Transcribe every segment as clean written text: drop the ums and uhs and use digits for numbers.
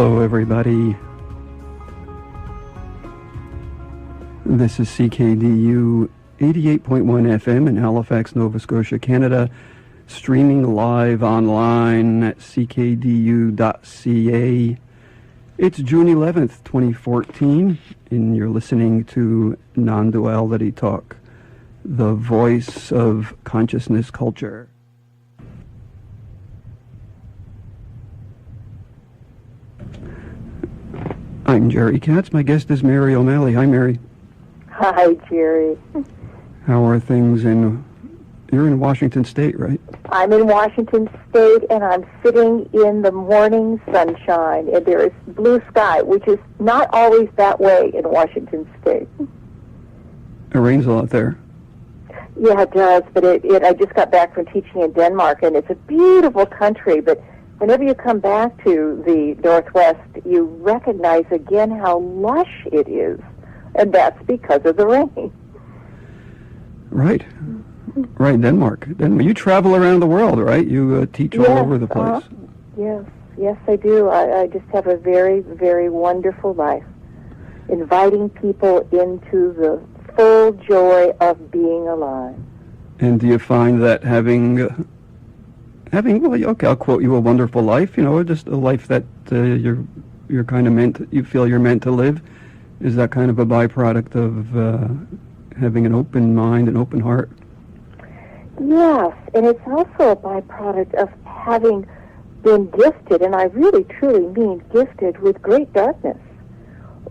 Hello, everybody. This is CKDU 88.1 FM in Halifax, Nova Scotia, Canada, streaming live online at ckdu.ca. It's June 11th, 2014, and you're listening to Nonduality Talk, the voice of consciousness culture. I'm Jerry Katz. My guest is Mary O'Malley. Hi, Mary. Hi, Jerry. How are things you're in Washington State, right? I'm in Washington State, and I'm sitting in the morning sunshine, and there is blue sky, which is not always that way in Washington State. It rains a lot there. Yeah, it does, but I just got back from teaching in Denmark, and it's a beautiful country, but whenever you come back to the Northwest, you recognize again how lush it is, and that's because of the rain. Right. Right, Denmark. You travel around the world, right? You teach all over the place. Yes, I do. I just have a very, very wonderful life, inviting people into the full joy of being alive. And do you find that having, well, okay, I'll quote you, a wonderful life, just a life that you're kind of you feel you're meant to live, is that kind of a byproduct of having an open mind, an open heart? Yes, and it's also a byproduct of having been gifted, and I really, truly mean gifted, with great darkness.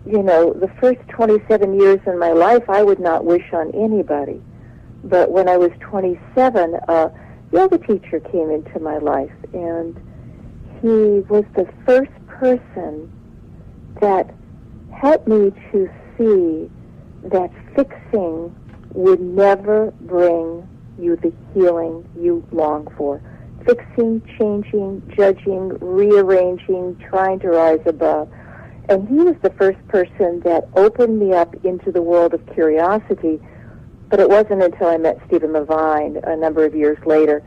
The first 27 years in my life, I would not wish on anybody. But when I was 27, a yoga teacher came into my life, and he was the first person that helped me to see that fixing would never bring you the healing you long for. Fixing, changing, judging, rearranging, trying to rise above. And he was the first person that opened me up into the world of curiosity. But it wasn't until I met Stephen Levine a number of years later,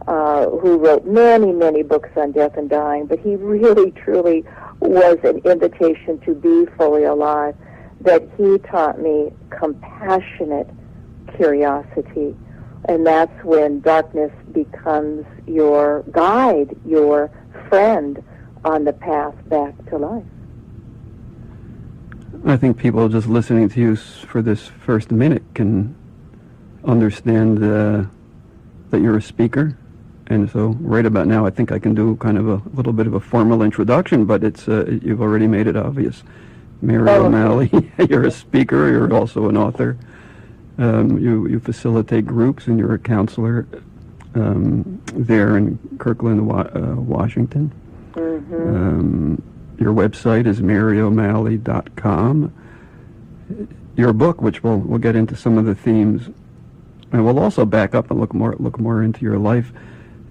who wrote many, many books on death and dying. But he really, truly was an invitation to be fully alive, that he taught me compassionate curiosity. And that's when darkness becomes your guide, your friend on the path back to life. I think people just listening to you for this first minute can understand that you're a speaker. And so right about now, I think I can do kind of a little bit of a formal introduction, but it's you've already made it obvious. Mary O'Malley, you're a speaker, you're also an author. You facilitate groups, and you're a counselor there in Kirkland, Washington. Mm-hmm. Your website is maryo'malley.com. Your book, which we'll get into some of the themes, and we'll also back up and look more into your life.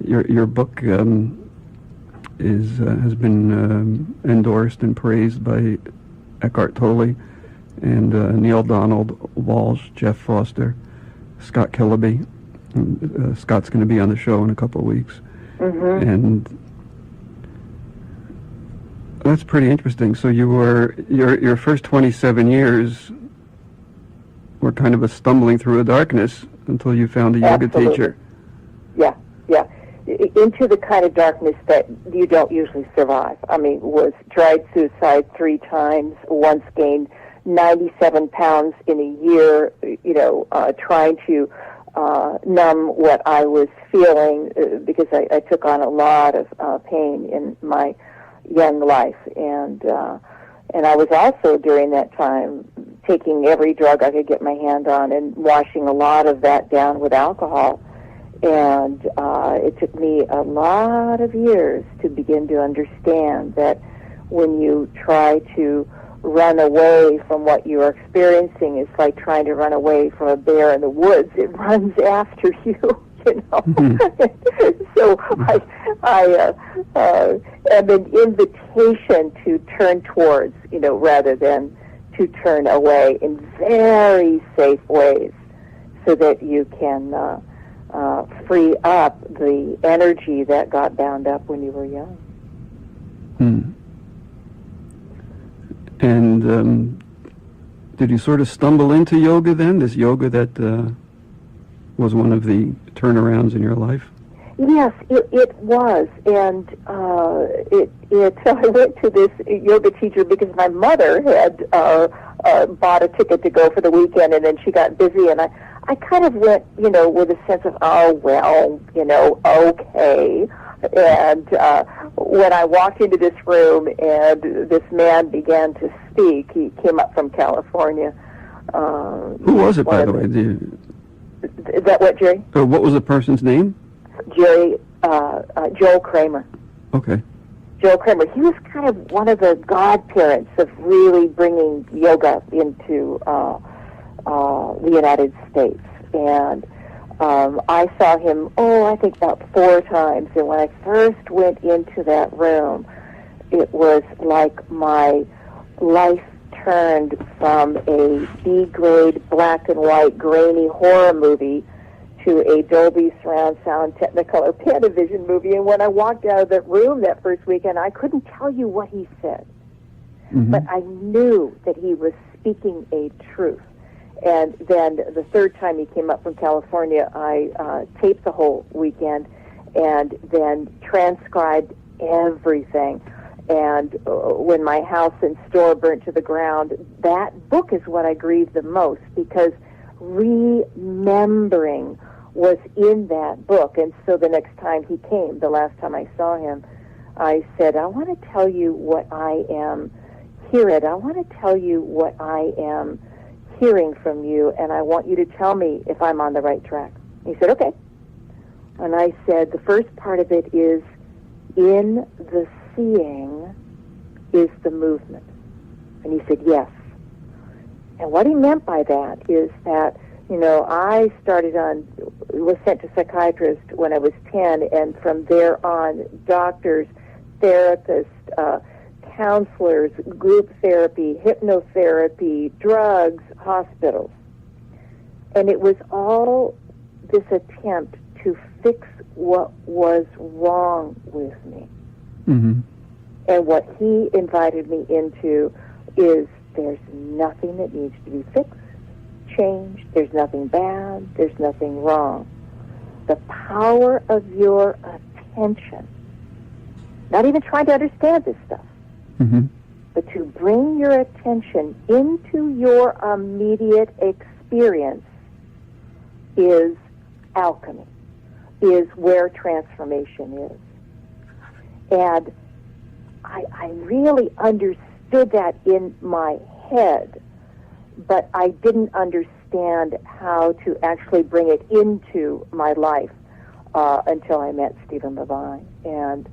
Your book has been endorsed and praised by Eckhart Tolle and Neil Donald Walsh, Jeff Foster, Scott Killaby. Scott's going to be on the show in a couple of weeks. Mm-hmm. And that's pretty interesting. So you were, your first 27 years were kind of a stumbling through a darkness until you found a yoga teacher. Yeah. Into the kind of darkness that you don't usually survive. I mean, tried suicide 3 times, once gained 97 pounds in a year, trying to numb what I was feeling because I took on a lot of pain in my young life. And I was also, during that time, taking every drug I could get my hand on and washing a lot of that down with alcohol. And it took me a lot of years to begin to understand that when you try to run away from what you are experiencing, it's like trying to run away from a bear in the woods. It runs after you, Mm-hmm. So I am an invitation to turn towards, rather than to turn away in very safe ways, so that you can free up the energy that got bound up when you were young. And did you sort of stumble into yoga then? This yoga that was one of the turnarounds in your life? Yes, it was, and I went to this yoga teacher because my mother had bought a ticket to go for the weekend, and then she got busy, and I kind of went, with a sense of, oh, well, okay. And when I walked into this room and this man began to speak, he came up from California. Who was it, by the way? Is that what, Jerry? What was the person's name? Joel Kramer. Okay. Joel Kramer. He was kind of one of the godparents of really bringing yoga into the United States. And I saw him, I think about 4 times. And when I first went into that room, it was like my life turned from a B-grade, black and white, grainy horror movie to a Dolby Surround Sound Technicolor Panavision movie. And when I walked out of that room that first weekend, I couldn't tell you what he said. Mm-hmm. But I knew that he was speaking a truth. And then the third time he came up from California, I taped the whole weekend and then transcribed everything. And when my house and store burnt to the ground, that book is what I grieved the most, because remembering was in that book. And so the next time he came, the last time I saw him, I said, I want to tell you what I am hearing. I want to tell you what I am hearing from you, and I want you to tell me if I'm on the right track. He said, okay. And I said, the first part of it is, in the seeing is the movement. And he said, yes. And what he meant by that is that, I was sent to psychiatrist when I was 10, and from there on, doctors, therapists, counselors, group therapy, hypnotherapy, drugs, hospitals. And it was all this attempt to fix what was wrong with me. Mm-hmm. And what he invited me into is, there's nothing that needs to be fixed, changed, there's nothing bad, there's nothing wrong. The power of your attention, not even trying to understand this stuff, mm-hmm. but to bring your attention into your immediate experience is alchemy, is where transformation is. And I really understood that in my head, but I didn't understand how to actually bring it into my life until I met Stephen Levine. And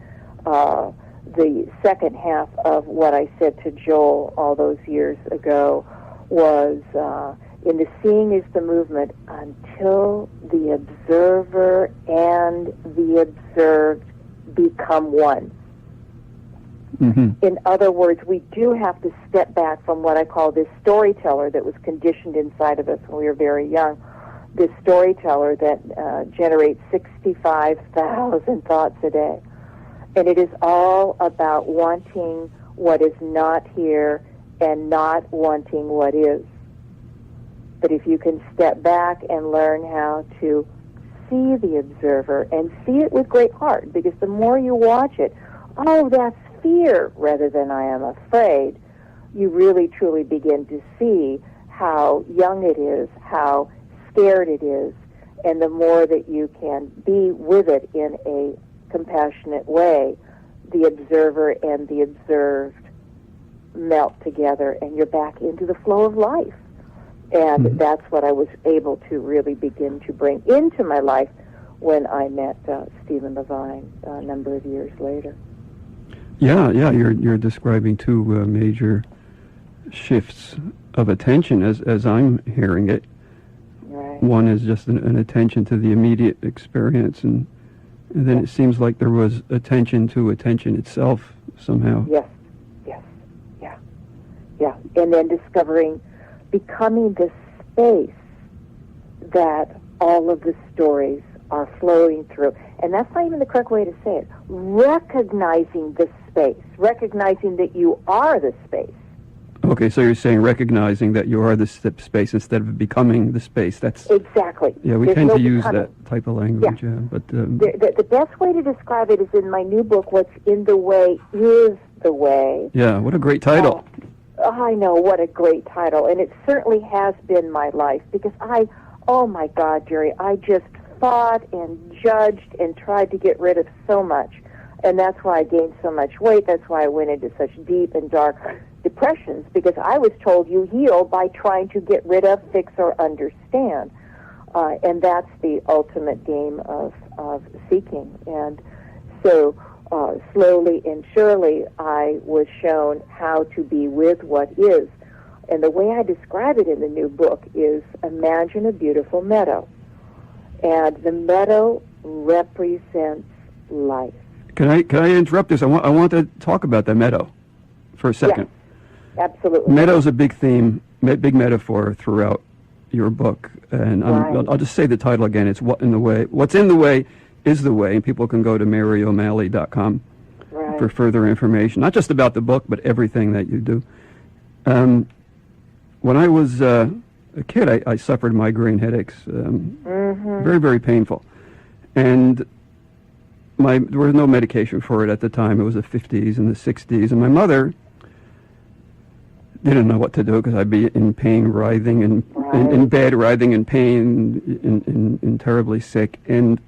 the second half of what I said to Joel all those years ago was, in the seeing is the movement until the observer and the observed become one. Mm-hmm. In other words, we do have to step back from what I call this storyteller that was conditioned inside of us when we were very young, this storyteller that generates 65,000 thoughts a day. And it is all about wanting what is not here and not wanting what is. But if you can step back and learn how to see the observer and see it with great heart, because the more you watch it, oh, that's fear rather than I am afraid, you really truly begin to see how young it is, how scared it is, and the more that you can be with it in a compassionate way, the observer and the observed melt together, and you're back into the flow of life. And Mm-hmm. that's what I was able to really begin to bring into my life when I met Stephen Levine a number of years later. Yeah, you're describing two major shifts of attention as I'm hearing it. Right. One is just an attention to the immediate experience, and then it seems like there was attention to attention itself somehow. Yes, yeah. And then becoming the space that all of the stories are flowing through. And that's not even the correct way to say it. Recognizing the space, recognizing that you are the space, Okay, so you're saying recognizing that you are the space instead of becoming the space. That's Exactly. yeah. We There's tend no to use becoming. that type of language. Yeah, but The best way to describe it is in my new book, What's in the Way is the Way. yeah. What a great title. I know, what a great title. And it certainly has been my life because oh my God, Jerry, I just thought and judged and tried to get rid of so much. And that's why I gained so much weight. That's why I went into such deep and dark depressions, because I was told you heal by trying to get rid of, fix, or understand. And that's the ultimate game of seeking. And so slowly and surely I was shown how to be with what is. And the way I describe it in the new book is, imagine a beautiful meadow. And the meadow represents life. Can I interrupt this? I want to talk about the meadow for a second. Yes, absolutely. Meadow's a big theme, big metaphor throughout your book, and Right. I'll just say the title again. It's What's in the Way is the Way, and people can go to maryo'malley.com Right. for further information, not just about the book, but everything that you do. When I was a kid, I suffered migraine headaches, very, very painful, and there was no medication for it at the time. It was the 50s and the 60s, and my mother didn't know what to do because I'd be in pain, writhing, and in bed, writhing in pain, and terribly sick. And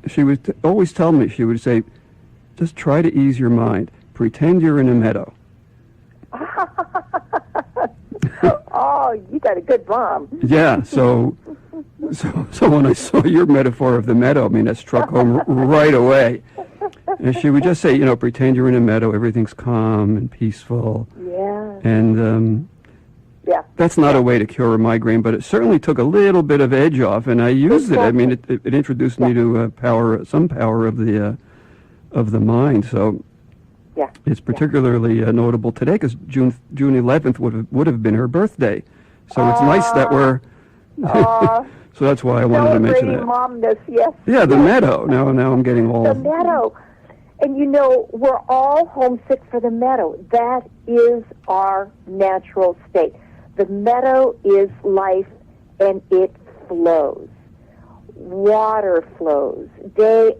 she would always tell me, she would say, just try to ease your mind. Pretend you're in a meadow. Oh, you got a good mom. Yeah, so when I saw your metaphor of the meadow, I mean, that struck home right away. And she would just say, pretend you're in a meadow, everything's calm and peaceful. Yeah. And Yeah. that's not a way to cure a migraine, but it certainly took a little bit of edge off, and I used it. I mean, it introduced me to some power of the mind. So Yeah. it's particularly notable today because June 11th would have been her birthday. So it's nice that we're. So that's why I wanted to mention that. Momness, yes. Yeah, the meadow. Now I'm getting all. The meadow. And we're all homesick for the meadow. That is our natural state. The meadow is life, and it flows. Water flows. Day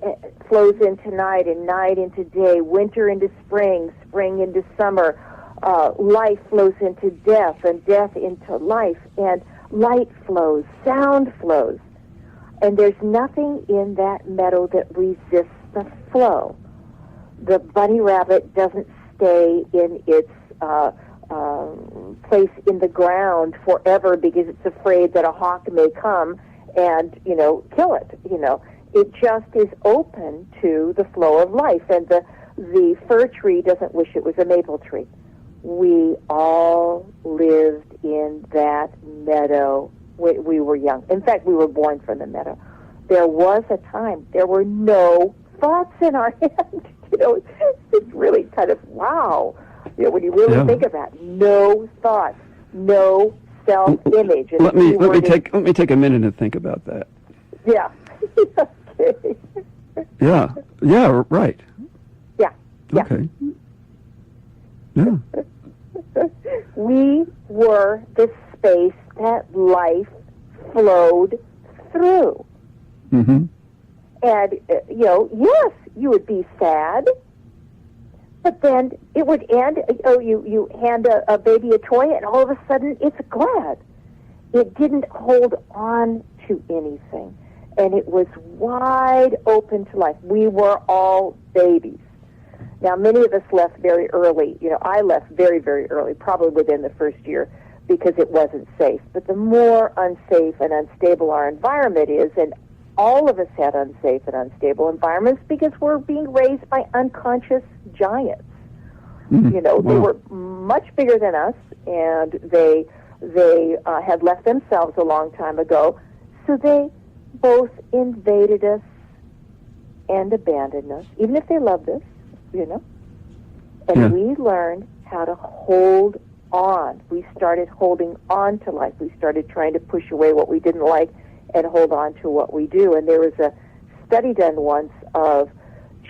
flows into night, and night into day. Winter into spring, spring into summer. Life flows into death, and death into life. And light flows, sound flows. And there's nothing in that meadow that resists the flow. The bunny rabbit doesn't stay in its place in the ground forever because it's afraid that a hawk may come and, kill it. It just is open to the flow of life. And the fir tree doesn't wish it was a maple tree. We all lived in that meadow when we were young. In fact, we were born from the meadow. There was a time there were no thoughts in our head. It's really kind of wow. When you really think of that, no thoughts, no self-image. Let me take a minute and think about that. Yeah. Okay. Yeah. Yeah. Right. Yeah. Yeah. Okay. Yeah. We were the space that life flowed through. Mm-hmm. And, yes, you would be sad, but then it would end. You hand a baby a toy, and all of a sudden it's glad. It didn't hold on to anything, and it was wide open to life. We were all babies. Now, many of us left very early. I left very, very early, probably within the first year, because it wasn't safe. But the more unsafe and unstable our environment is, and all of us had unsafe and unstable environments because we're being raised by unconscious giants. Mm-hmm. They were much bigger than us, and they had left themselves a long time ago. So they both invaded us and abandoned us, even if they loved us. And we learned how to hold on. We started holding on to life. We started trying to push away what we didn't like and hold on to what we do. And there was a study done once of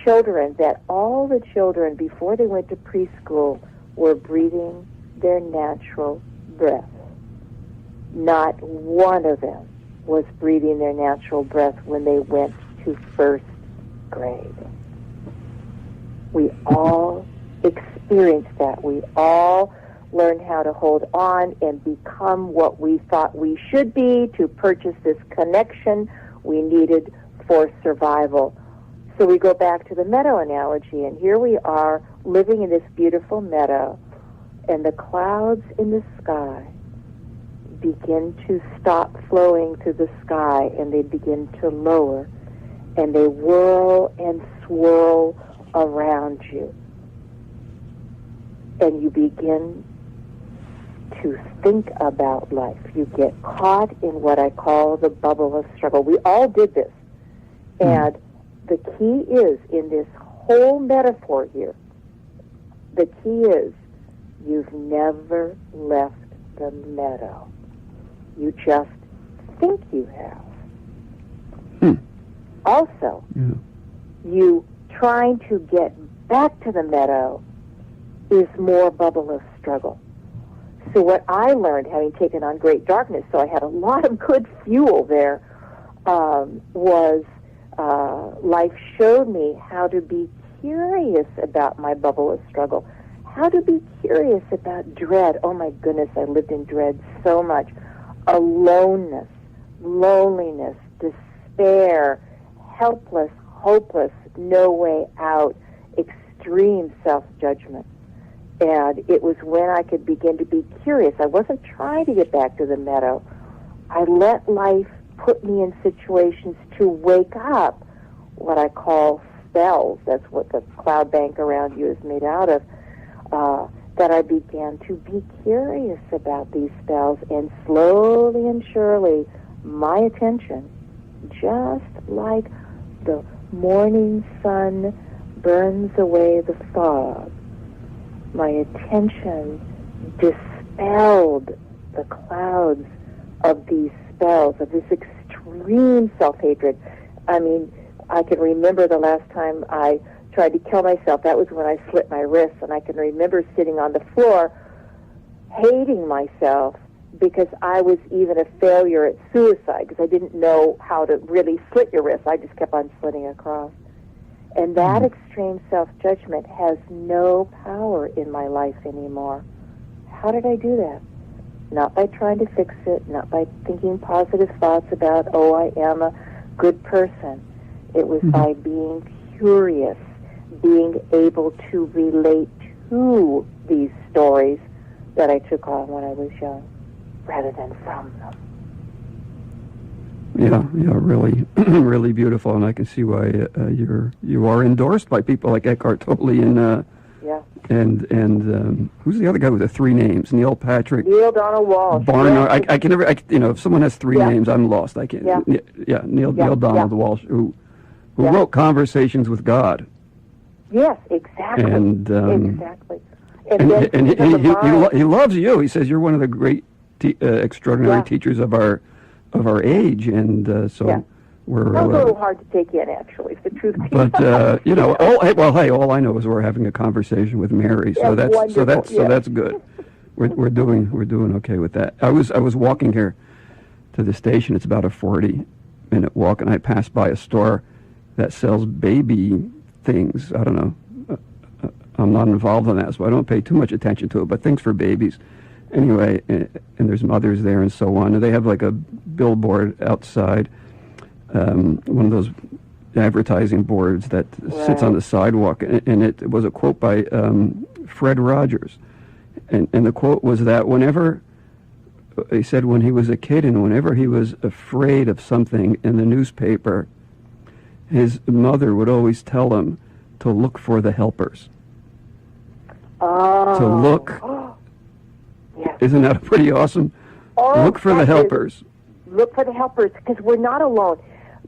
children, that all the children before they went to preschool were breathing their natural breath. Not one of them was breathing their natural breath when they went to first grade. We all experienced that. We all learned how to hold on and become what we thought we should be to purchase this connection we needed for survival. So we go back to the meadow analogy, and here we are living in this beautiful meadow, and the clouds in the sky begin to stop flowing through the sky, and they begin to lower, and they whirl and swirl around you. And you begin to think about life. You get caught in what I call the bubble of struggle. We all did this. And the key is, in this whole metaphor here, the key is you've never left the meadow. You just think you have. Also, you trying to get back to the meadow is more bubble of struggle. So what I learned, having taken on great darkness, so I had a lot of good fuel there, was life showed me how to be curious about my bubble of struggle, how to be curious about dread. Oh my goodness, I lived in dread so much. Aloneness, loneliness, despair, helpless, hopeless, no way out, extreme self-judgment. And it was when I could begin to be curious. I wasn't trying to get back to the meadow. I let life put me in situations to wake up what I call spells. That's what the cloud bank around you is made out of. That I began to be curious about these spells, and slowly and surely my attention, just like the morning sun burns away the fog, my attention dispelled the clouds of these spells, of this extreme self-hatred. I mean, I can remember the last time I tried to kill myself. That was when I slit my wrist, and I can remember sitting on the floor hating myself because I was even a failure at suicide, because I didn't know how to really slit your wrist. I just kept on slitting across. And that extreme self-judgment has no power in my life anymore. How did I do that? Not by trying to fix it, not by thinking positive thoughts about, oh, I am a good person. It was by being curious, being able to relate to these stories that I took on when I was young, rather than from them. Yeah, really, really beautiful, and I can see why you are endorsed by people like Eckhart Tolle and who's the other guy with the three names? Neil Patrick. Neil Donald Walsh. Barnard. I can never. If someone has three names, I'm lost. I can't. Neil Donald Walsh, who wrote Conversations with God. Yes, exactly. And exactly. And he loves you. He says you're one of the great, extraordinary teachers of our age, and we're. That was a little hard to take in, actually, if the truth be But all I know is we're having a conversation with Mary, so that's good. We're doing okay with that. I was walking here to the station. It's about a 40-minute walk, and I passed by a store that sells baby things. I don't know. I'm not involved in that, so I don't pay too much attention to it, but things for babies. Anyway, and there's mothers there and so on. And they have like a billboard outside, one of those advertising boards that sits on the sidewalk. And it was a quote by Fred Rogers. And the quote was that he said when he was a kid and whenever he was afraid of something in the newspaper, his mother would always tell him to look for the helpers. Oh. To look. Yes. Isn't that pretty awesome? Look for the helpers. Look for the helpers, because we're not alone.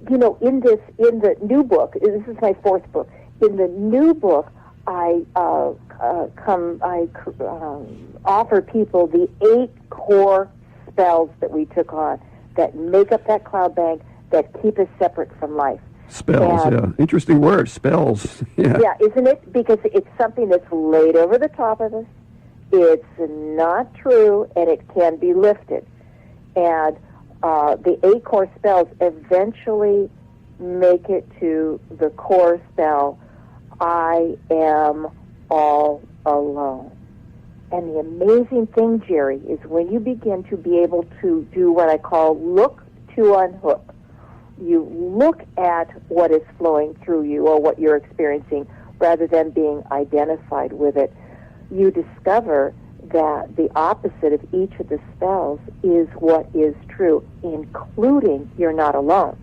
You know, in the new book, this is my fourth book. In the new book, I offer people the 8 core spells that we took on that make up that cloud bank, that keep us separate from life. Spells, interesting word, spells. Yeah, isn't it? Because it's something that's laid over the top of us. It's not true, and it can be lifted. And the 8 core spells eventually make it to the core spell, I am all alone. And the amazing thing, Jerry, is when you begin to be able to do what I call look to unhook. You look at what is flowing through you or what you're experiencing rather than being identified with it. You discover that the opposite of each of the spells is what is true, including you're not alone.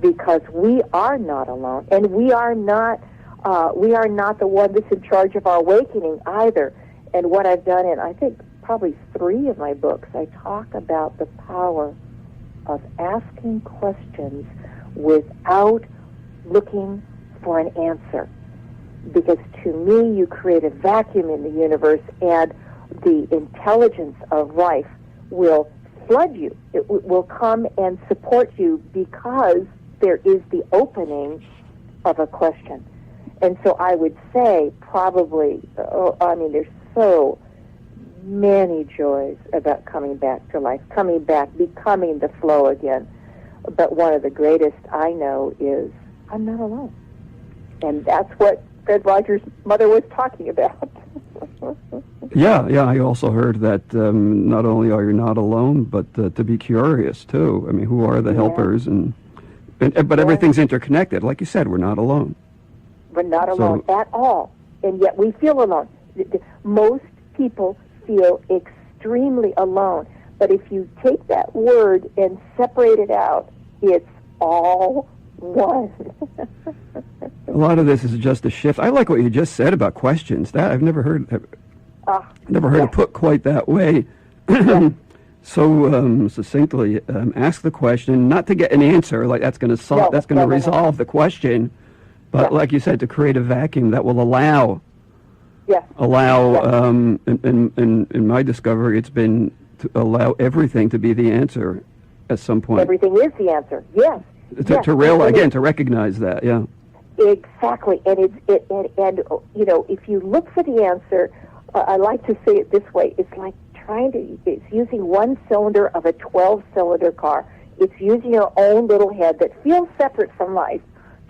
Because we are not alone, and we are not the one that's in charge of our awakening either. And what I've done in, I think, probably 3 of my books, I talk about the power of asking questions without looking for an answer. Because to me, you create a vacuum in the universe, and the intelligence of life will flood you. It will come and support you because there is the opening of a question. And so I would say probably, there's so many joys about coming back to life, coming back, becoming the flow again. But one of the greatest I know is I'm not alone. And that's what Fred Rogers' mother was talking about. Yeah. I also heard that not only are you not alone, but to be curious, too. I mean, who are the helpers? But everything's interconnected. Like you said, we're not alone. We're not alone at all. And yet we feel alone. Most people feel extremely alone. But if you take that word and separate it out, it's all one. A lot of this is just a shift. I like what you just said about questions. That I've never heard it put quite that way. So succinctly, ask the question, not to get an answer, like that's going to resolve the question, but like you said, to create a vacuum that will allow. In my discovery, it's been to allow everything to be the answer at some point. Everything is the answer. Yes. To recognize that. Yeah. Exactly, and if you look for the answer, I like to say it this way: it's like it's using one cylinder of a 12-cylinder car. It's using your own little head that feels separate from life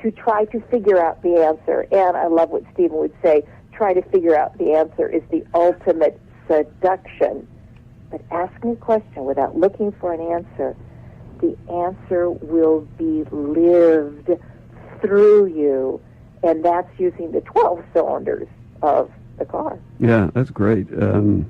to try to figure out the answer. And I love what Stephen would say: try to figure out the answer is the ultimate seduction. But asking a question without looking for an answer, the answer will be lived through you, and that's using the 12 cylinders of the car. Yeah, that's great. And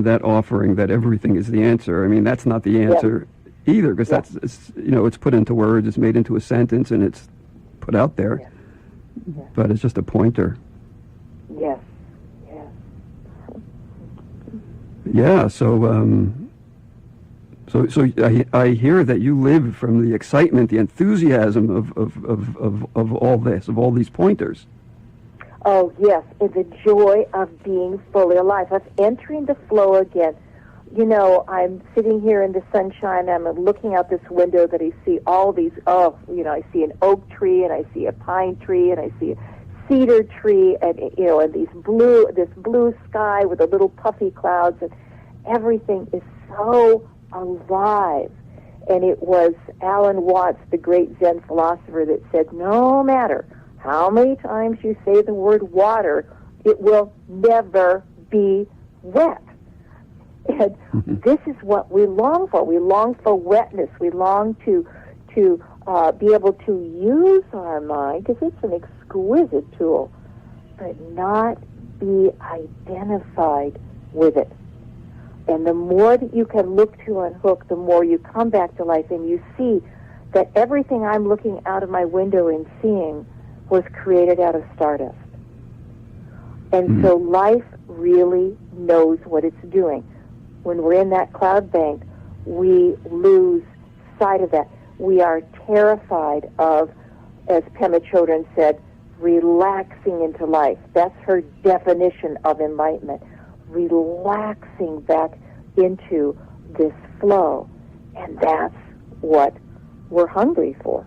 that offering that everything is the answer. I mean, that's not the answer either, because it's put into words, it's made into a sentence, and it's put out there. Yeah. But it's just a pointer. Yes. Yeah. So I hear that you live from the excitement, the enthusiasm of all this, of all these pointers. Oh, yes, and the joy of being fully alive, of entering the flow again. You know, I'm sitting here in the sunshine, I'm looking out this window that I see all these, I see an oak tree, and I see a pine tree, and I see a cedar tree, and, and this blue sky with the little puffy clouds, and everything is so alive. And it was Alan Watts, the great Zen philosopher, that said, no matter how many times you say the word water, it will never be wet. And this is what we long for. We long for wetness. We long to be able to use our mind, because it's an exquisite tool, but not be identified with it. And the more that you can look to unhook, the more you come back to life, and you see that everything I'm looking out of my window and seeing was created out of stardust. And so life really knows what it's doing. When we're in that cloud bank, we lose sight of that. We are terrified of, as Pema Chodron said, relaxing into life. That's her definition of enlightenment. Relaxing back into this flow. And that's what we're hungry for.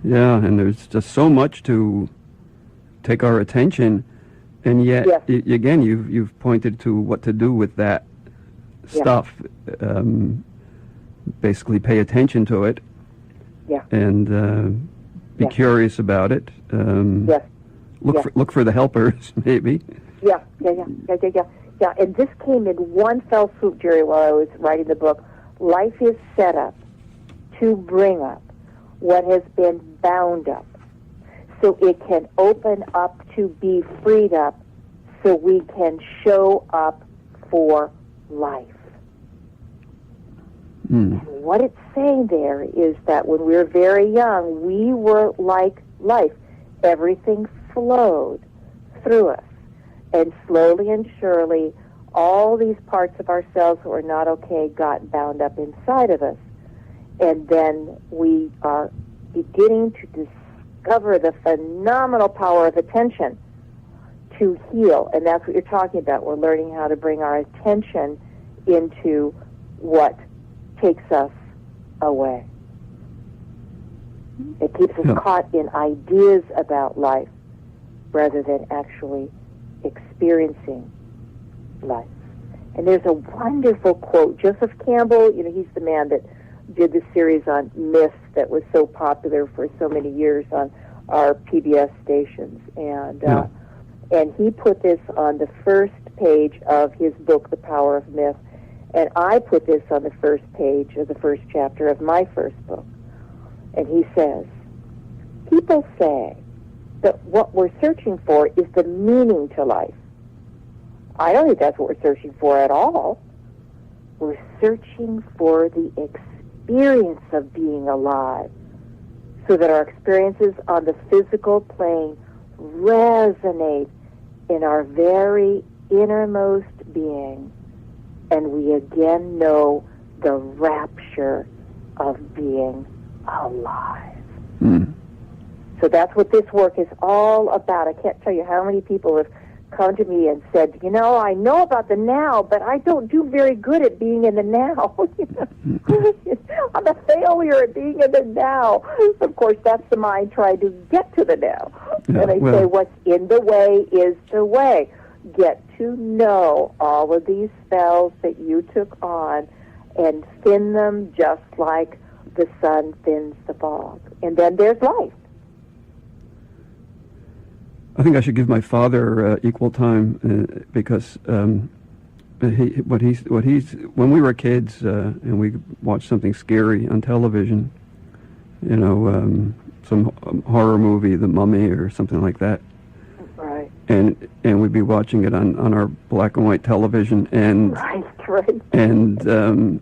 Yeah, and there's just so much to take our attention, and yet, Yes. again, you've pointed to what to do with that Yeah. stuff. Basically, pay attention to it, Yeah. and be Yeah. curious about it. Yes. Yeah. Look for the helpers, maybe. Yeah. And this came in one fell swoop, Jerry, while I was writing the book. Life is set up to bring up what has been bound up, so it can open up to be freed up, so we can show up for life. And what it's saying there is that when we were very young, we were like life. Everything flowed through us. And slowly and surely, all these parts of ourselves that were not okay got bound up inside of us. And then we are beginning to discover the phenomenal power of attention to heal. And that's what you're talking about. We're learning how to bring our attention into what takes us away. It keeps us caught in ideas about life rather than actually experiencing life. And there's a wonderful quote. Joseph Campbell, he's the man that did the series on myths that was so popular for so many years on our PBS stations. And he put this on the first page of his book, The Power of Myth. And I put this on the first page of the first chapter of my first book. And he says, people say that what we're searching for is the meaning to life. I don't think that's what we're searching for at all. We're searching for the experience of being alive, so that our experiences on the physical plane resonate in our very innermost being, and we again know the rapture of being alive. So that's what this work is all about. I can't tell you how many people have come to me and said, I know about the now, but I don't do very good at being in the now. I'm a failure at being in the now. Of course, that's the mind trying to get to the now. Yeah, and I say, what's in the way is the way. Get to know all of these spells that you took on and thin them just like the sun thins the fog. And then there's life. I think I should give my father equal time because when we were kids and we watched something scary on television, some horror movie, The Mummy or something like that. Right. And we'd be watching it on our black and white television, and right. And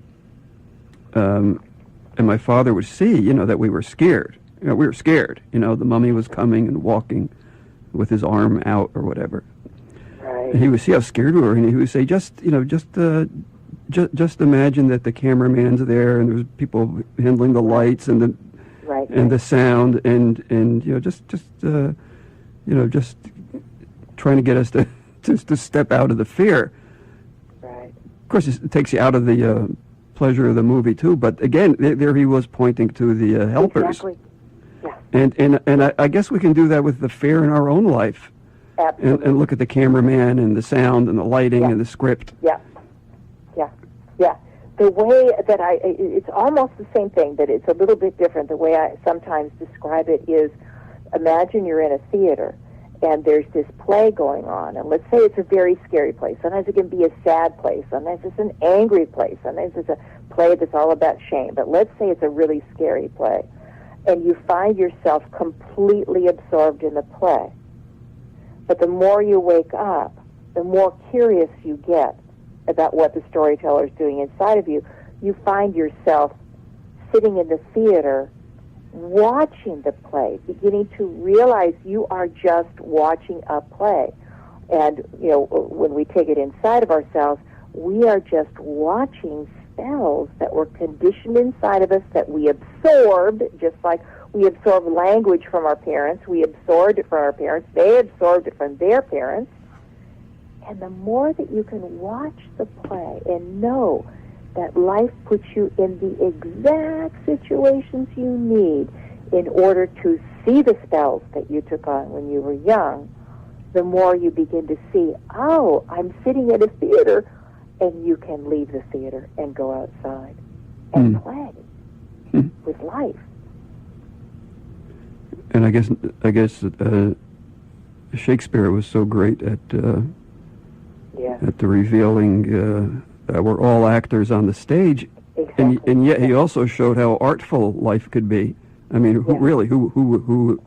my father would see, that we were scared. We were scared. The mummy was coming and walking with his arm out or whatever. Right. And he would see how scared we were, and he would say, just imagine that the cameraman's there, and there's people handling the lights and the the sound, and just trying to get us to step out of the fear. Right. Of course, it takes you out of the pleasure of the movie too. But again, there he was pointing to the helpers. Exactly. Yeah. And I guess we can do that with the fear in our own life. Absolutely. And look at the cameraman and the sound and the lighting and the script. Yeah. The way that it's almost the same thing, but it's a little bit different. The way I sometimes describe it is, imagine you're in a theater and there's this play going on, and let's say it's a very scary place. Sometimes it can be a sad place. Sometimes it's an angry place. Sometimes it's a play that's all about shame. But let's say it's a really scary play, and you find yourself completely absorbed in the play. But the more you wake up, the more curious you get about what the storyteller is doing inside of you. You find yourself sitting in the theater watching the play, beginning to realize you are just watching a play. And, when we take it inside of ourselves, we are just watching spells that were conditioned inside of us that we absorbed, just like we absorbed language from our parents. We absorbed it from our parents. They absorbed it from their parents. And the more that you can watch the play and know that life puts you in the exact situations you need, in order to see the spells that you took on when you were young, the more you begin to see, oh, I'm sitting at a theater, and you can leave the theater and go outside and play with life. And I guess Shakespeare was so great at the revealing that we're all actors on the stage, Exactly. and yet he also showed how artful life could be. I mean, who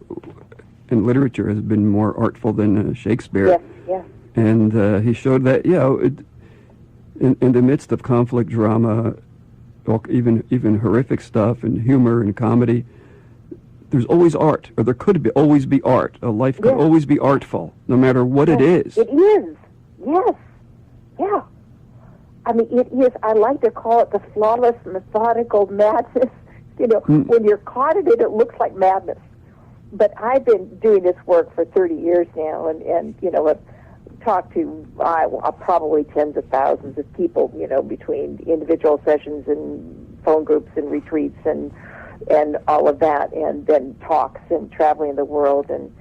in literature has been more artful than Shakespeare? Yes, yes. And he showed that, in the midst of conflict, drama, even horrific stuff, and humor and comedy, there's always art, or there could always be art. A life could always be artful, no matter what it is. It is. Yes. Yeah. I mean, it is. I like to call it the flawless, methodical madness. When you're caught in it, it looks like madness. But I've been doing this work for 30 years now, and I've talked to probably tens of thousands of people, between individual sessions and phone groups and retreats and all of that, and then talks and traveling the world and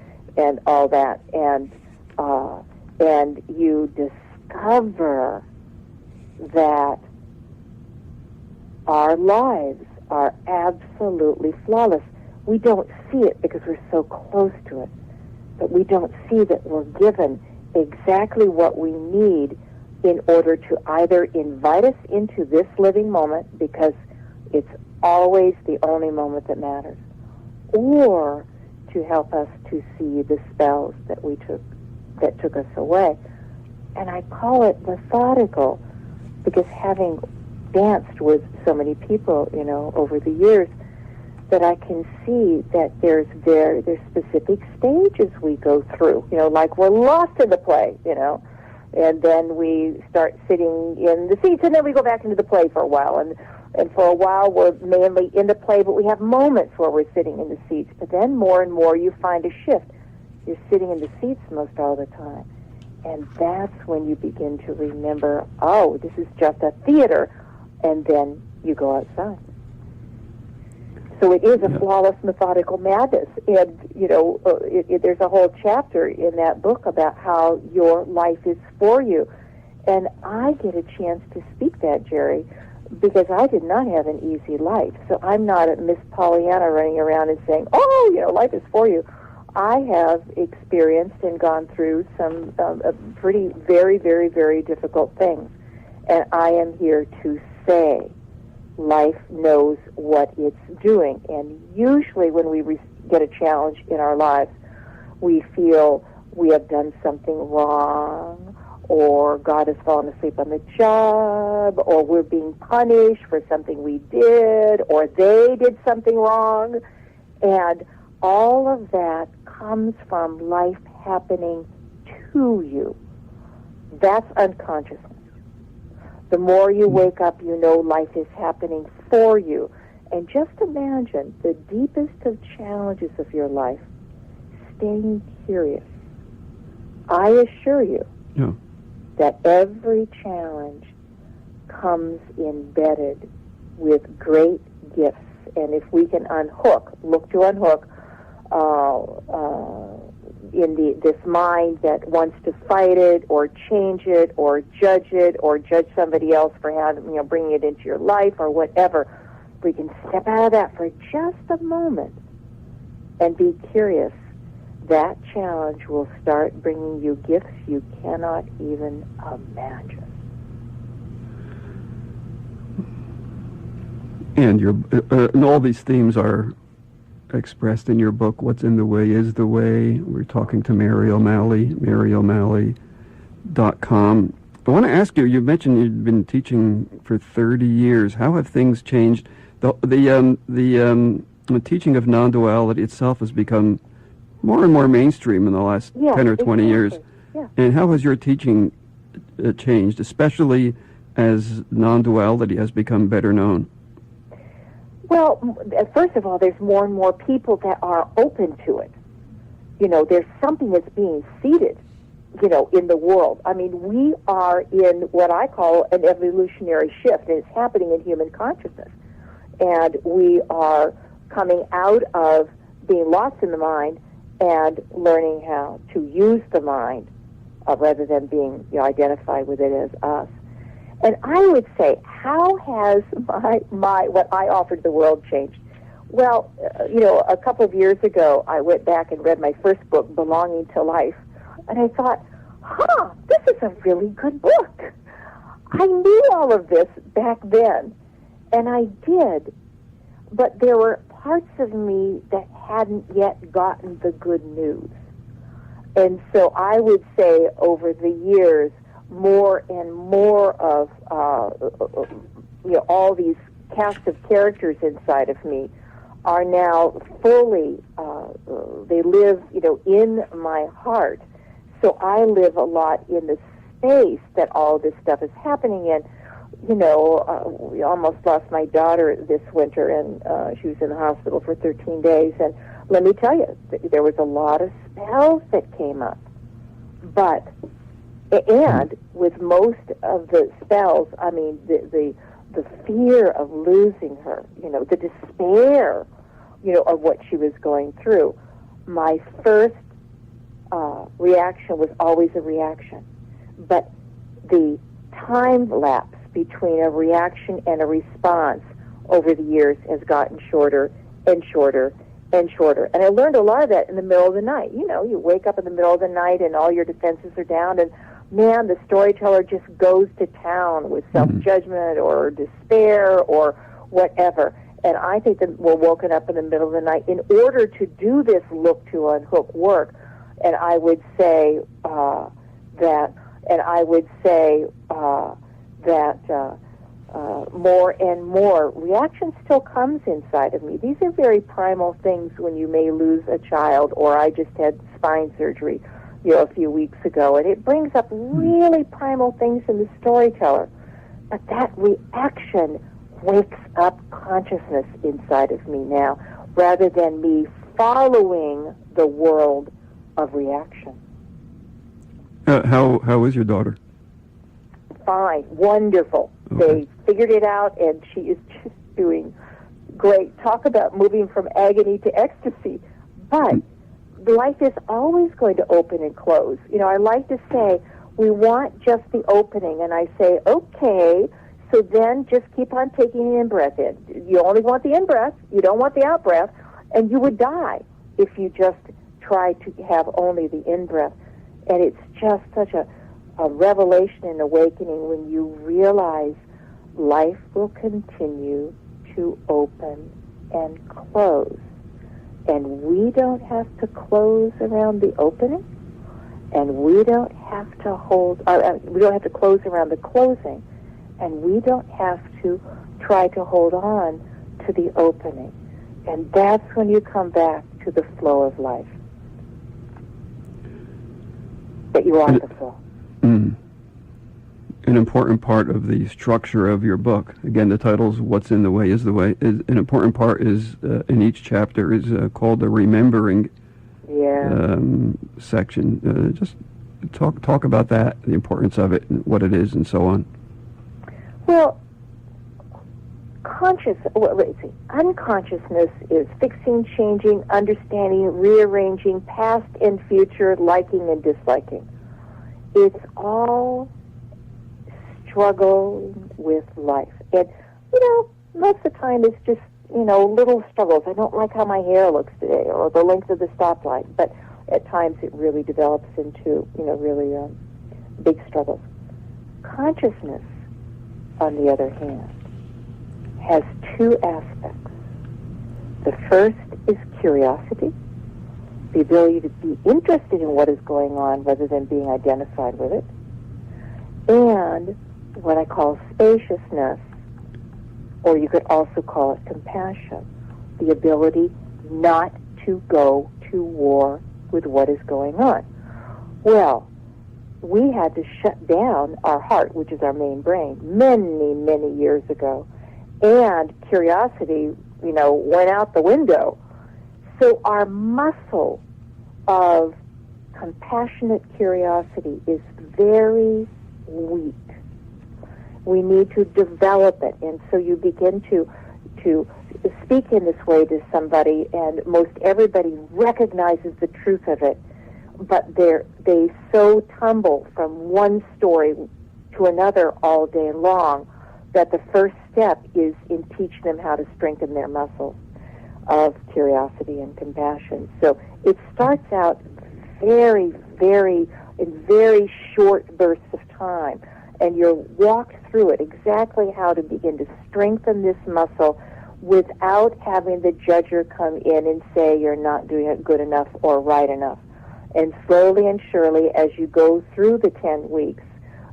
all that, and you discover that our lives are absolutely flawless. We don't see it because we're so close to it, but we don't see that we're given exactly what we need in order to either invite us into this living moment, because it's always the only moment that matters, or to help us to see the spells that took us away. And I call it methodical because, having danced with so many people, over the years, that I can see that there's specific stages we go through, like we're lost in the play, and then we start sitting in the seats, and then we go back into the play for a while, and for a while we're mainly in the play, but we have moments where we're sitting in the seats. But then more and more you find a shift. You're sitting in the seats most all the time. And that's when you begin to remember, oh, this is just a theater, and then you go outside. So it is a flawless, methodical madness. And, there's a whole chapter in that book about how your life is for you. And I get a chance to speak that, Jerry, because I did not have an easy life. So I'm not a Miss Pollyanna running around and saying, oh, life is for you. I have experienced and gone through some pretty, very, very, very difficult things. And I am here to say life knows what it's doing. And usually when we get a challenge in our lives, we feel we have done something wrong, or God has fallen asleep on the job, or we're being punished for something we did, or they did something wrong. And all of that comes from life happening to you. That's unconsciousness. The more you wake up, life is happening for you. And just imagine the deepest of challenges of your life, staying curious. I assure you that every challenge comes embedded with great gifts. And if we can look to unhook in this mind that wants to fight it or change it or judge somebody else for having, bringing it into your life or whatever, we can step out of that for just a moment and be curious. That challenge will start bringing you gifts you cannot even imagine. And all these themes are expressed in your book, What's in the Way is the Way. We're talking to Mary O'Malley, MaryO'Malley.com. I want to ask you, you mentioned you've been teaching for 30 years. How have things changed? The teaching of non-duality itself has become more and more mainstream in the last 10 or 20 years. Yeah. And how has your teaching changed, especially as non-duality has become better known? Well, first of all, there's more and more people that are open to it. There's something that's being seeded, in the world. I mean, we are in what I call an evolutionary shift, and it's happening in human consciousness. And we are coming out of being lost in the mind and learning how to use the mind rather than being identified with it as us. And I would say, how has my what I offered the world changed? Well, a couple of years ago, I went back and read my first book, Belonging to Life, and I thought, this is a really good book. I knew all of this back then, and I did, but there were parts of me that hadn't yet gotten the good news. And so I would say over the years, more and more of all these cast of characters inside of me are now fully, they live, in my heart. So I live a lot in the space that all this stuff is happening in. We almost lost my daughter this winter, and she was in the hospital for 13 days. And let me tell you, there was a lot of spells that came up. And with most of the spells, I mean, the fear of losing her, the despair, of what she was going through. My first reaction was always a reaction. But the time lapse between a reaction and a response over the years has gotten shorter and shorter and shorter. And I learned a lot of that in the middle of the night. You wake up in the middle of the night and all your defenses are down, and man, the storyteller just goes to town with self-judgment or despair or whatever. And I think that we're woken up in the middle of the night in order to do this look to unhook work. And I would say that more and more reaction still comes inside of me. These are very primal things when you may lose a child, or I just had spine surgery, a few weeks ago, and it brings up really primal things in the storyteller. But that reaction wakes up consciousness inside of me now, rather than me following the world of reaction. How is your daughter? Fine, wonderful. Okay. They figured it out, and she is just doing great. Talk about moving from agony to ecstasy. But life is always going to open and close. I like to say, we want just the opening, and I say, okay, so then just keep on taking the in-breath in. You only want the in-breath, you don't want the out-breath, and you would die if you just tried to have only the in-breath. And it's just such a revelation and awakening when you realize life will continue to open and close. And we don't have to close around the opening, and we don't have to we don't have to close around the closing, and we don't have to try to hold on to the opening. And that's when you come back to the flow of life. That you are the flow. An important part of the structure of your book, again, the title's What's in the Way is the Way. An important part is, in each chapter, is called the Remembering section. Just talk about that, the importance of it, and what it is, and so on. Well, unconsciousness is fixing, changing, understanding, rearranging, past and future, liking and disliking. It's all struggle with life. And, most of the time it's just, little struggles. I don't like how my hair looks today, or the length of the stoplight. But at times it really develops into, really big struggles. Consciousness, on the other hand, has two aspects. The first is curiosity, the ability to be interested in what is going on rather than being identified with it, and what I call spaciousness, or you could also call it compassion, the ability not to go to war with what is going on. Well, we had to shut down our heart, which is our main brain, many, many years ago, and curiosity, went out the window. So our muscle of compassionate curiosity is very weak. We need to develop it, and so you begin to speak in this way to somebody, and most everybody recognizes the truth of it, but they so tumble from one story to another all day long that the first step is in teaching them how to strengthen their muscles of curiosity and compassion. So it starts out very, very, in very short bursts of time, and you're walked through it, exactly how to begin to strengthen this muscle without having the judger come in and say you're not doing it good enough or right enough. And slowly and surely, as you go through the 10 weeks,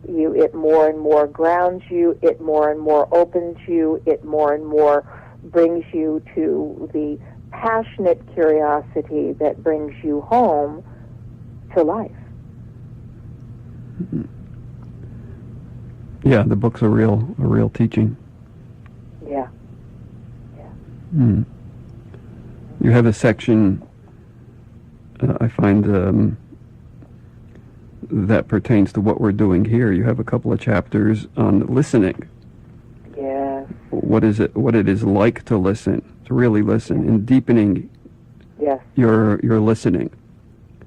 it more and more grounds you, it more and more opens you, it more and more brings you to the passionate curiosity that brings you home to life. Yeah, the book's a real teaching. Yeah. Mm. You have a section, I find, that pertains to what we're doing here. You have a couple of chapters on listening. Yes. What it is like to listen, to really listen, and deepening Yes. your listening.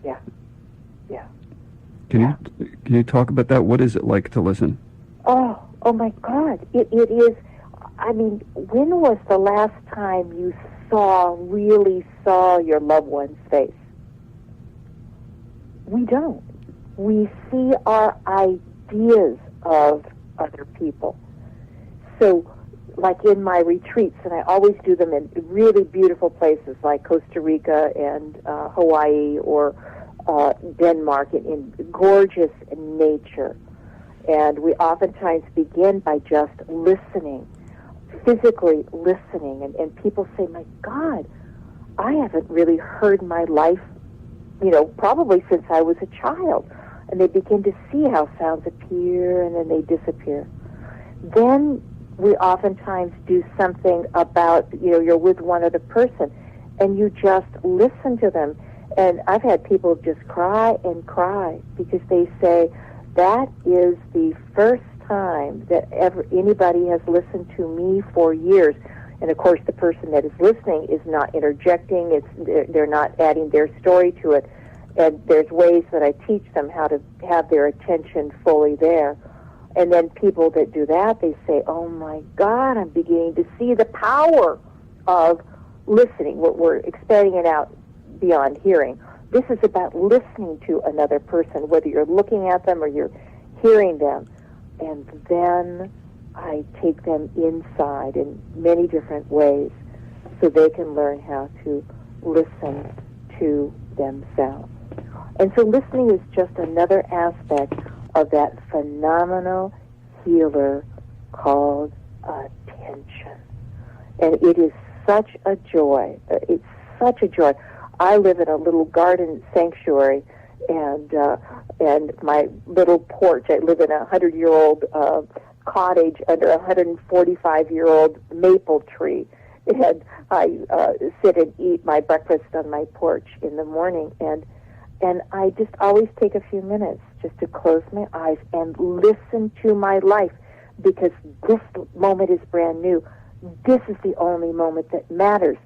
Yeah. Yeah. Can you talk about that? What is it like to listen? Oh my God. It is, I mean, when was the last time you really saw your loved one's face? We don't. We see our ideas of other people. So, like in my retreats, and I always do them in really beautiful places like Costa Rica and Hawaii or Denmark, in gorgeous nature. And we oftentimes begin by just listening, physically listening. And people say, my God, I haven't really heard my life, probably since I was a child. And they begin to see how sounds appear and then they disappear. Then we oftentimes do something about, you're with one other person and you just listen to them. And I've had people just cry and cry because they say, that is the first time that anybody has listened to me for years. And of course, the person that is listening is not interjecting. They're not adding their story to it. And there's ways that I teach them how to have their attention fully there. And then people that do that, they say, oh my God, I'm beginning to see the power of listening. We're expanding it out beyond hearing. This is about listening to another person, whether you're looking at them or you're hearing them. And then I take them inside in many different ways so they can learn how to listen to themselves. And so listening is just another aspect of that phenomenal healer called attention. And it is such a joy. It's such a joy. I live in a little garden sanctuary, and my little porch, I live in a 100-year-old cottage under a 145-year-old maple tree. And I sit and eat my breakfast on my porch in the morning, and I just always take a few minutes just to close my eyes and listen to my life, because this moment is brand new. This is the only moment that matters.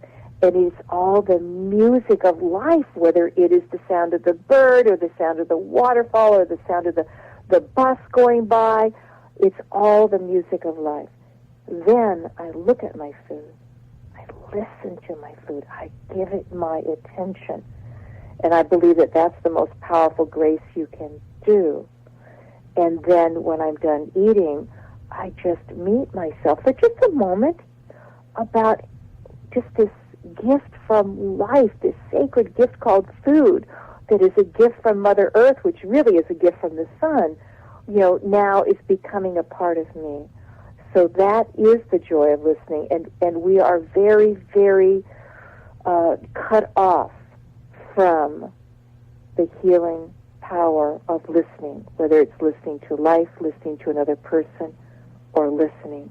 And it's all the music of life, whether it is the sound of the bird or the sound of the waterfall or the sound of the bus going by. It's all the music of life. Then I look at my food. I listen to my food. I give it my attention. And I believe that that's the most powerful grace you can do. And then when I'm done eating, I just meet myself for just a moment about just this gift from life, this sacred gift called food that is a gift from Mother Earth, which really is a gift from the sun, now is becoming a part of me. So that is the joy of listening. And we are very, very cut off from the healing power of listening, whether it's listening to life, listening to another person, or listening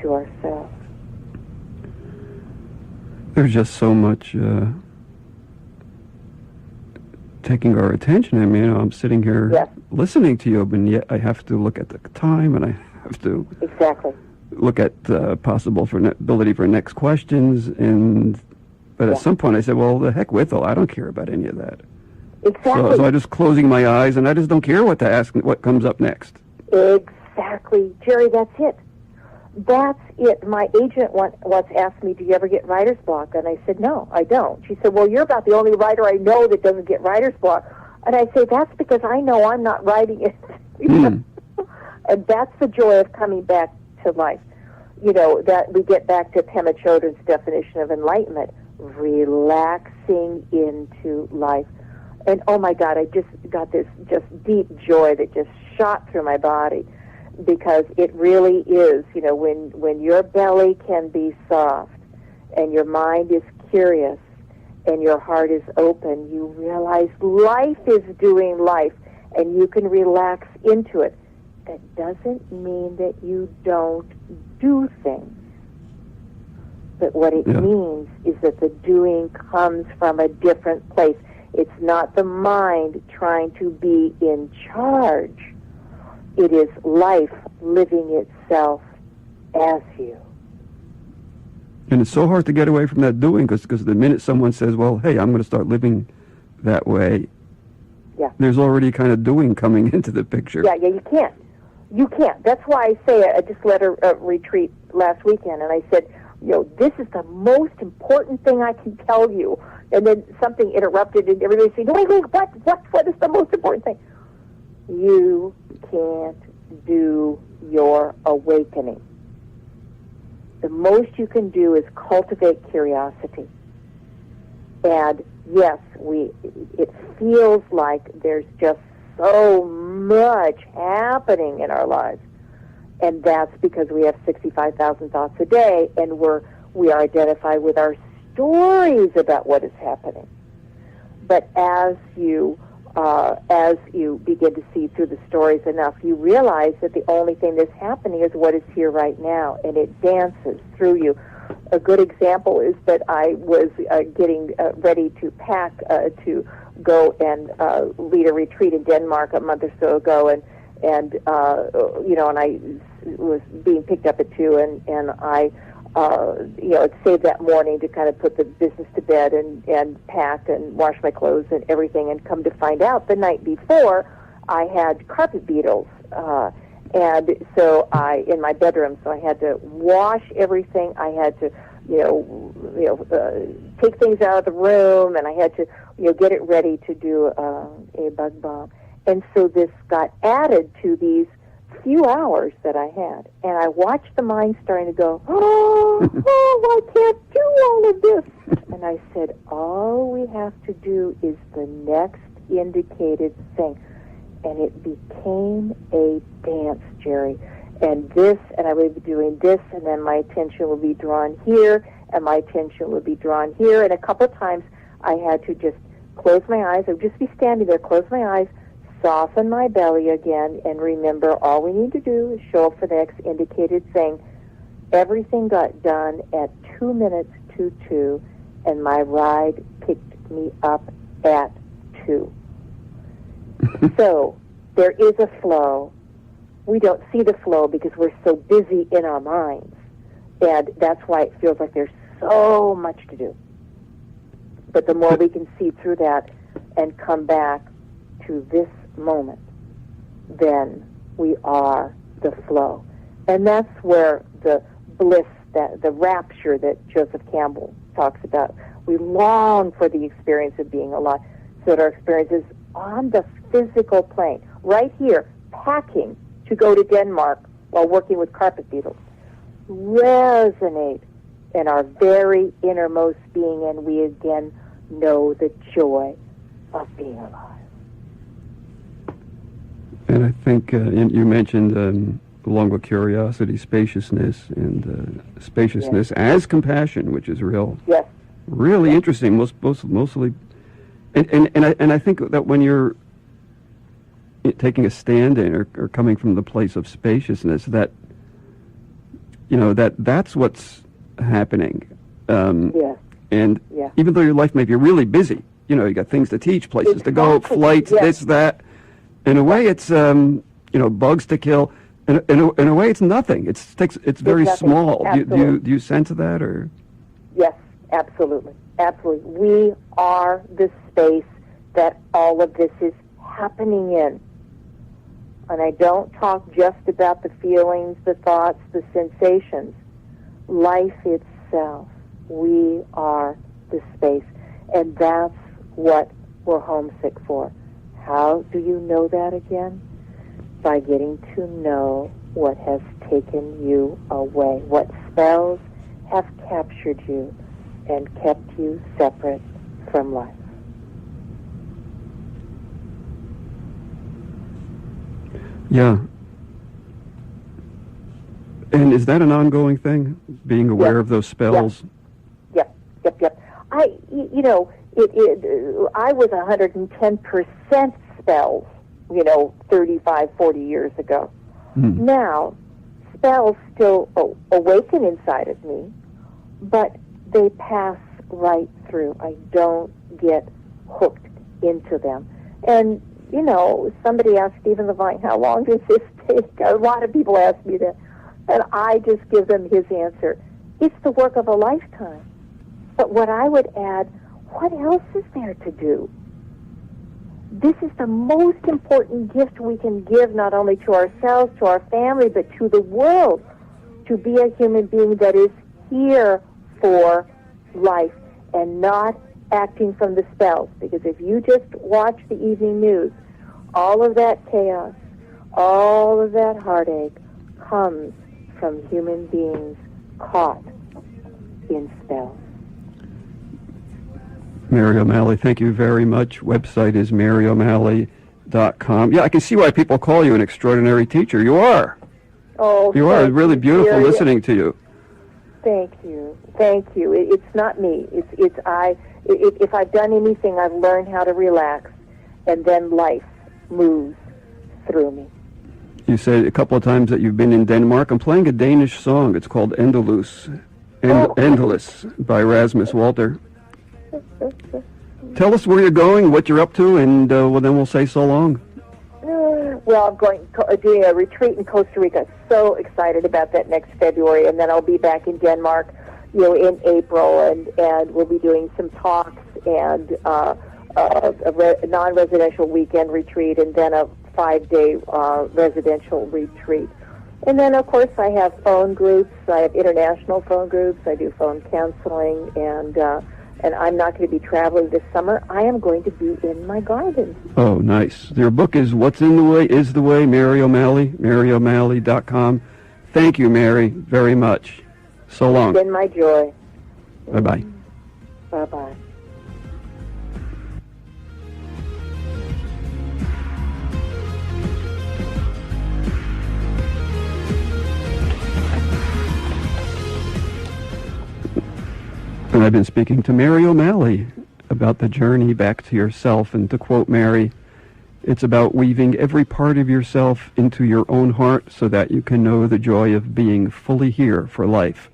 to ourselves. There's just so much taking our attention. I mean, I'm sitting here listening to you, but yet I have to look at the time, and I have to... Exactly. look at possible ability for next questions, but at some point I said, well, the heck with it, I don't care about any of that. Exactly. So I'm just closing my eyes, and I just don't care what to ask, what comes up next. Exactly, Jerry. That's it. That's it. My agent once asked me, "Do you ever get writer's block?" And I said, "No, I don't." She said, "Well, you're about the only writer I know that doesn't get writer's block." And I say, "That's because I know I'm not writing it." And that's the joy of coming back to life. You know, that we get back to Pema Chodron's definition of enlightenment: relaxing into life. And oh my God, I just got this just deep joy that just shot through my body, because it really is, you know, when your belly can be soft and your mind is curious and your heart is open, you realize life is doing life and you can relax into it. That doesn't mean that you don't do things. But what it means is that the doing comes from a different place. It's not the mind trying to be in charge. It is life living itself as you. And it's so hard to get away from that doing, because the minute someone says, well, hey, I'm going to start living that way, there's already kind of doing coming into the picture. Yeah, you can't. You can't. That's why I say, I just led a retreat last weekend, and I said, you know, this is the most important thing I can tell you. And then something interrupted, and everybody said, wait, what is the most important thing? You can't do your awakening. The most you can do is cultivate curiosity. And yes, it feels like there's just so much happening in our lives. And that's because we have 65,000 thoughts a day, and we are identified with our stories about what is happening. But as you begin to see through the stories enough, you realize that the only thing that's happening is what is here right now, and it dances through you. A good example is that I was getting ready to pack to go and lead a retreat in Denmark a month or so ago, and I was being picked up at 2, and I had saved that morning to kind of put the business to bed and pack and wash my clothes and everything, and come to find out the night before I had carpet beetles. And so in my bedroom, so I had to wash everything. I had to, take things out of the room, and I had to, get it ready to do a bug bomb. And so this got added to these few hours that I had, and I watched the mind starting to go, I can't do all of this. And I said, all we have to do is the next indicated thing. And it became a dance, Jerry. And I would be doing this, and then my attention would be drawn here, and my attention would be drawn here. And a couple of times I had to just close my eyes. I would just be standing there, close my eyes, soften my belly again, and remember, all we need to do is show up for the next indicated thing. Everything got done at 2 minutes to 2, and my ride picked me up at 2. So there is a flow. We don't see the flow because we're so busy in our minds, and that's why it feels like there's so much to do. But the more we can see through that and come back to this moment, then we are the flow. And that's where the bliss, the rapture that Joseph Campbell talks about. We long for the experience of being alive, so that our experience is on the physical plane, right here, packing to go to Denmark while working with carpet beetles, resonate in our very innermost being, and we again know the joy of being alive. And I think you mentioned, along with curiosity, spaciousness, and spaciousness as compassion, which is really interesting. Mostly, and I think that when you're taking a stand in, or coming from the place of spaciousness, that that's what's happening. And even though your life may be really busy, you got things to teach, places to go, flights, this, that. In a way, it's bugs to kill. In a way, it's nothing. It's very nothing. small. Absolutely. Do you sense that, or? Yes, absolutely. Absolutely. We are the space that all of this is happening in. And I don't talk just about the feelings, the thoughts, the sensations. Life itself. We are the space. And that's what we're homesick for. How do you know that again? By getting to know what has taken you away, what spells have captured you and kept you separate from life. Yeah. And is that an ongoing thing? Being aware of those spells? Yep. I was 110% spells, 35, 40 years ago. Now, spells still awaken inside of me, but they pass right through. I don't get hooked into them. And, somebody asked Stephen Levine, how long does this take? A lot of people ask me that. And I just give them his answer. It's the work of a lifetime. But what I would add, what else is there to do? This is the most important gift we can give, not only to ourselves, to our family, but to the world, to be a human being that is here for life and not acting from the spells. Because if you just watch the evening news, all of that chaos, all of that heartache comes from human beings caught in spells. Mary O'Malley, thank you very much. Website is maryo'malley.com. Yeah, I can see why people call you an extraordinary teacher. You are. Oh, you are. Really beautiful Mary. Listening to you. Thank you. It's not me. It's I. If I've done anything, I've learned how to relax, and then life moves through me. You said a couple of times that you've been in Denmark. I'm playing a Danish song. It's called Endelus, Endless by Rasmus Walter. Tell us where you're going, what you're up to, and then we'll say so long. Well, I'm doing a retreat in Costa Rica. So excited about that next February, and then I'll be back in Denmark, in April, and we'll be doing some talks and a non-residential weekend retreat, and then a 5-day residential retreat. And then, of course, I have phone groups. I have international phone groups. I do phone counseling, and I'm not going to be traveling this summer. I am going to be in my garden. Oh, nice. Your book is What's in the Way is the Way, Mary O'Malley, maryo'malley.com. Thank you, Mary, very much. So long. It's been my joy. Bye-bye. Bye-bye. And I've been speaking to Mary O'Malley about the journey back to yourself. And to quote Mary, it's about weaving every part of yourself into your own heart so that you can know the joy of being fully here for life.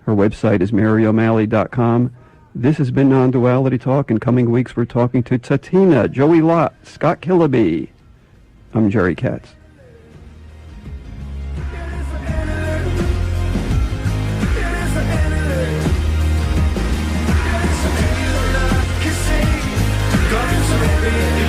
Her website is maryo'malley.com. This has been Non-Duality Talk. In coming weeks, we're talking to Tatina, Joey Lott, Scott Killaby. I'm Jerry Katz. Be